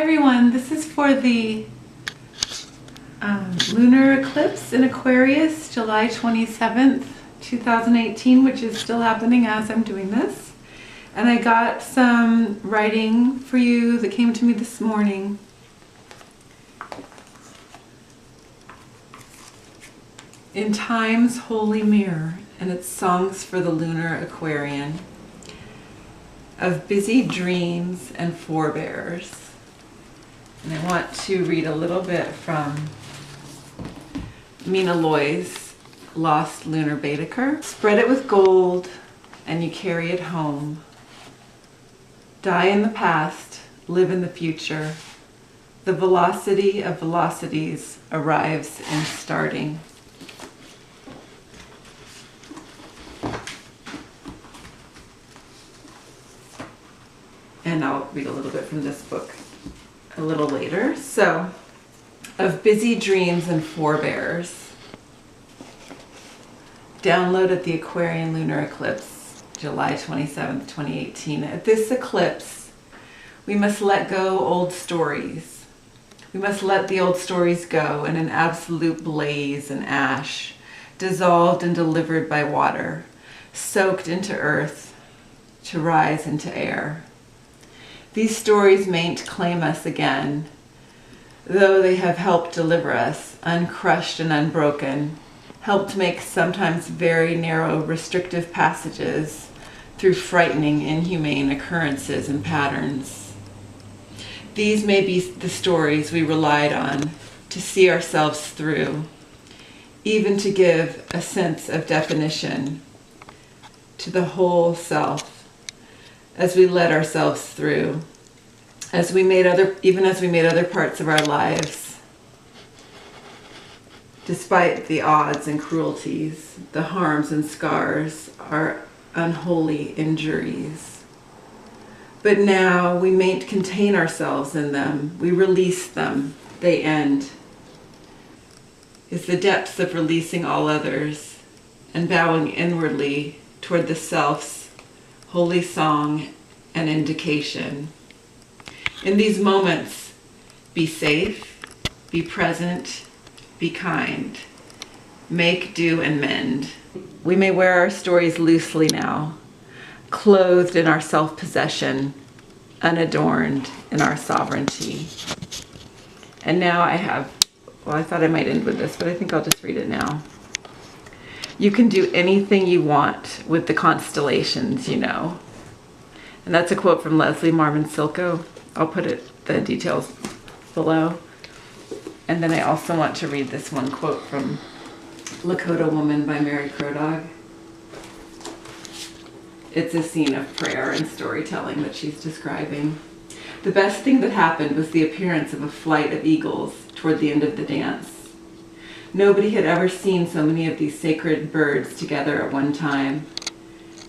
everyone, this is for the lunar eclipse in Aquarius, July 27th, 2018, which is still happening as I'm doing this. And I got some writing for you that came to me this morning. In Time's Holy Mirror, and it's songs for the lunar Aquarian, of busy dreams and forebears. And I want to read a little bit from Mina's Lost Lunar Baedeker. Spread it with gold and you carry it home. Die in the past, live in the future. The velocity of velocities arrives in starting. And I'll read a little bit from this book a little later. So, of busy dreams and forebears. Download at the Aquarian lunar eclipse, July 27th, 2018. At this eclipse, we must let go old stories. We must let the old stories go in an absolute blaze and ash, dissolved and delivered by water, soaked into earth, to rise into air. These stories mayn't claim us again, though they have helped deliver us, uncrushed and unbroken, helped make sometimes very narrow, restrictive passages through frightening, inhumane occurrences and patterns. These may be the stories we relied on to see ourselves through, even to give a sense of definition to the whole self. As we led ourselves through, as we made other parts of our lives, despite the odds and cruelties, the harms and scars, our unholy injuries. But now we mayn't contain ourselves in them. We release them. They end. Is the depths of releasing all others and bowing inwardly toward the self's holy song and indication. In these moments, be safe, be present, be kind, make, do, and mend. We may wear our stories loosely now, clothed in our self-possession, unadorned in our sovereignty. And now I thought I might end with this, but I think I'll just read it now. You can do anything you want with the constellations, you know. And that's a quote from Leslie Marmon Silko. I'll put the details below. And then I also want to read this one quote from Lakota Woman by Mary Crodog. It's a scene of prayer and storytelling that she's describing. The best thing that happened was the appearance of a flight of eagles toward the end of the dance. Nobody had ever seen so many of these sacred birds together at one time.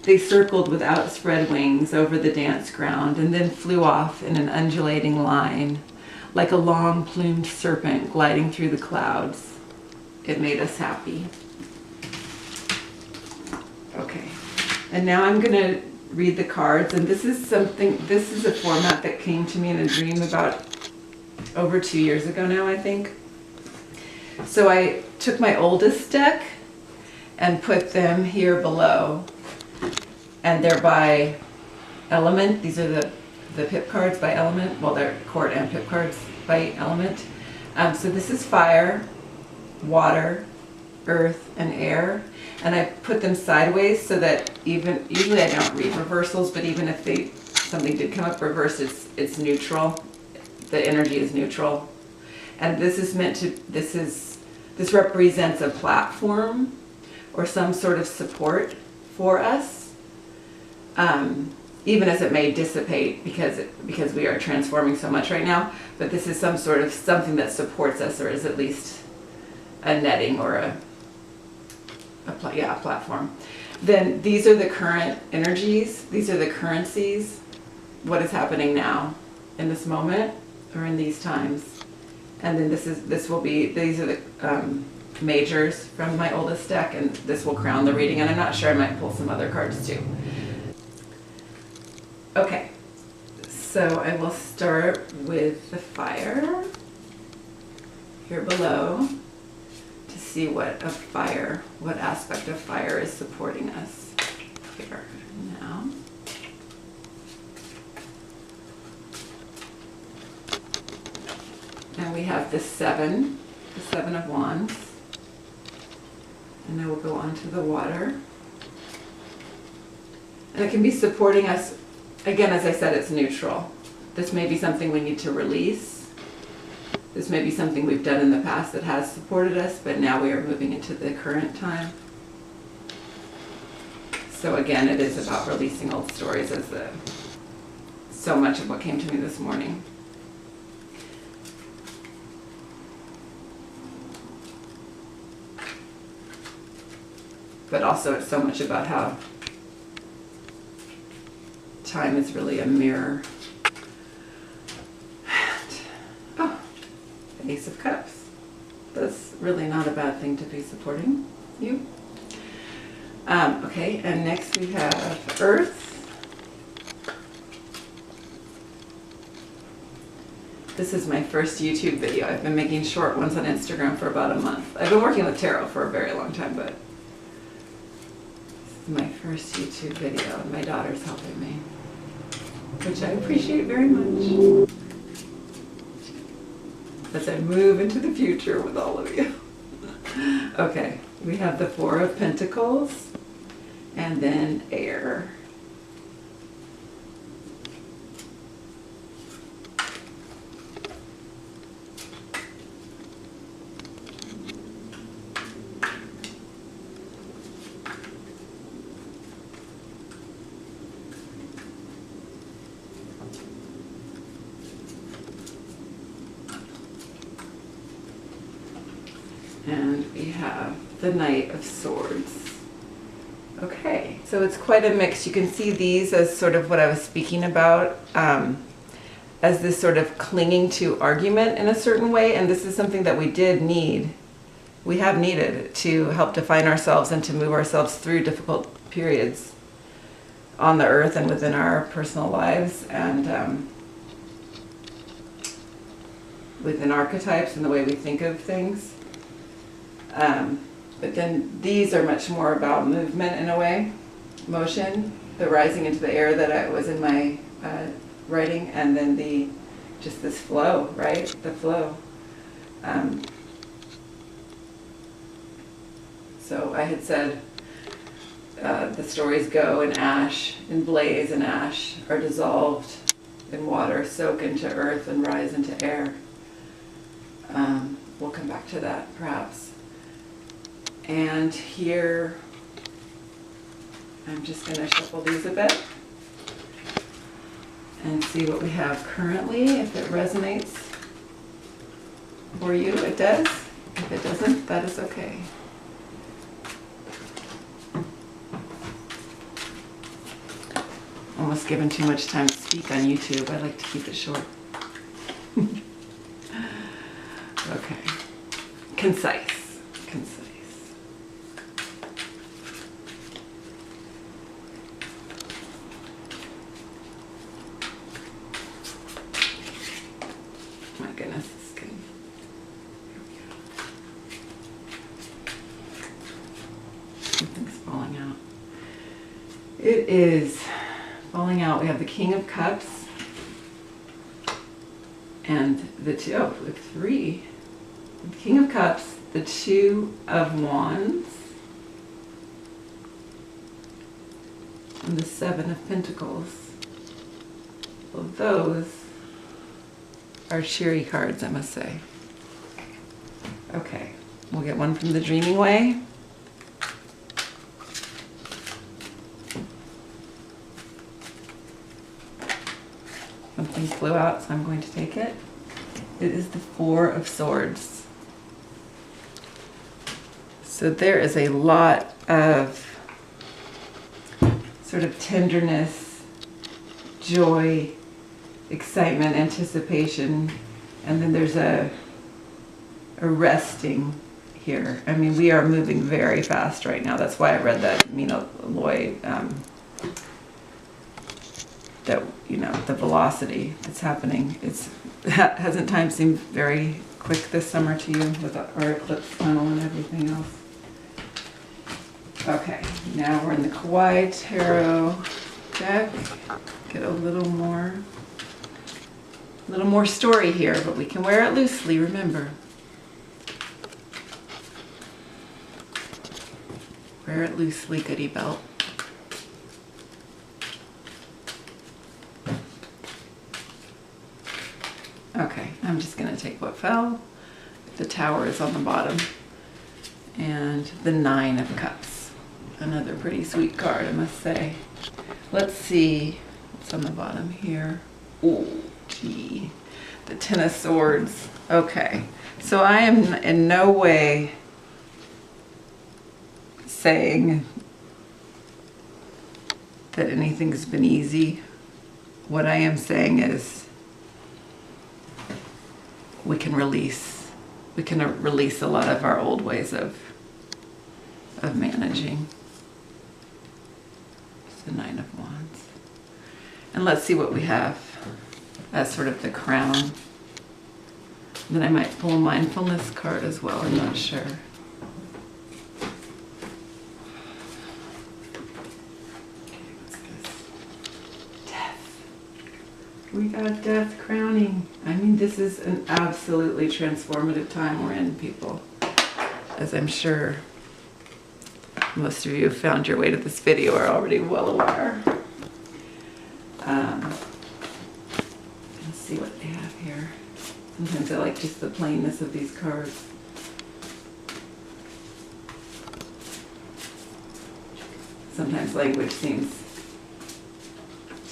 They circled with outspread wings over the dance ground and then flew off in an undulating line, like a long plumed serpent gliding through the clouds. It made us happy. Okay, and now I'm going to read the cards, and this is a format that came to me in a dream about over 2 years ago now, I think. So I took my oldest deck and put them here below, and they're by element. These are the pip cards by element. Well, they're court and pip cards by element. So this is fire, water, earth, and air. And I put them sideways so that usually I don't read reversals, but even if something did come up reversed, it's neutral. The energy is neutral. And this represents a platform or some sort of support for us, even as it may dissipate because we are transforming so much right now. But this is something that supports us, or is at least a netting or a platform. Then these are the current energies. These are the currencies. What is happening now in this moment or in these times. And then these are the majors from my oldest deck, and this will crown the reading, and I'm not sure, I might pull some other cards too. Okay, So I will start with the fire here below to see what aspect of fire is supporting us here now. And we have the Seven of Wands. And I will go on to the water. And it can be supporting us. Again, as I said, it's neutral. This may be something we need to release. This may be something we've done in the past that has supported us, but now we are moving into the current time. So again, it is about releasing old stories, as so much of what came to me this morning. But also it's so much about how time is really a mirror. Oh, the Ace of Cups. That's really not a bad thing to be supporting you. Okay, and next we have Earth. This is my first YouTube video. I've been making short ones on Instagram for about a month. I've been working with tarot for a very long time, but this is my first YouTube video, and my daughter's helping me, which I appreciate very much as I move into the future with all of you. Okay, we have the Four of Pentacles and then air. And we have the Knight of Swords. Okay, so it's quite a mix. You can see these as sort of what I was speaking about, as this sort of clinging to argument in a certain way, and this is something that we have needed to help define ourselves and to move ourselves through difficult periods on the earth and within our personal lives, and within archetypes and the way we think of things. But then these are much more about movement in a way, motion, the rising into the air that I was in my writing, and then just this flow, right? The flow. So I had said the stories go in ash, in blaze and ash, are dissolved in water, soak into earth, and rise into air. We'll come back to that perhaps. And here, I'm just going to shuffle these a bit and see what we have currently. If it resonates for you, it does. If it doesn't, that is okay. Almost given too much time to speak on YouTube. I like to keep it short. Okay. Concise. My goodness, this is good. Here we go. Something's falling out. It is falling out. We have the King of Cups and the three. The King of Cups, the Two of Wands, and the Seven of Pentacles. Well, those are cheery cards, I must say. Okay, we'll get one from the DreamingWay. Something flew out, so I'm going to take it. It is the Four of Swords. So there is a lot of sort of tenderness, joy, excitement, anticipation, and then there's a resting here. I mean, we are moving very fast right now. That's why I read that Mina Lloyd, that you know, the velocity that's happening. Hasn't time seemed very quick this summer to you with our eclipse funnel and everything else? Okay, now we're in the Kawaii tarot deck. Get a little more story here, but we can wear it loosely, remember. Wear it loosely, goodie belt. Okay, I'm just going to take what fell. The Tower is on the bottom. And the 9 of Cups. Another pretty sweet card, I must say. Let's see what's on the bottom here. Oh, gee. The 10 of Swords. Okay, so I am in no way saying that anything's been easy. What I am saying is we can release a lot of our old ways of managing. It's the 9 of Wands. And let's see what we have as sort of the crown. Then I might pull a mindfulness card as well, I'm not sure. We got death crowning. I mean, this is an absolutely transformative time we're in, people. As I'm sure most of you who found your way to this video are already well aware. Let's see what they have here. Sometimes I like just the plainness of these cards. Sometimes language seems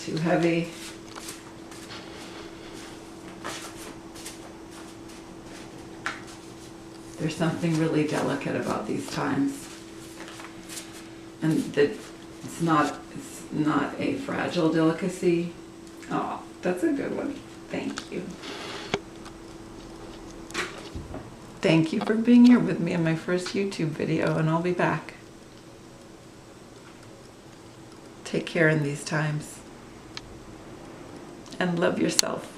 too heavy. There's something really delicate about these times, and that it's not a fragile delicacy. Oh, that's a good one. Thank you. Thank you for being here with me in my first YouTube video, and I'll be back. Take care in these times, and love yourself.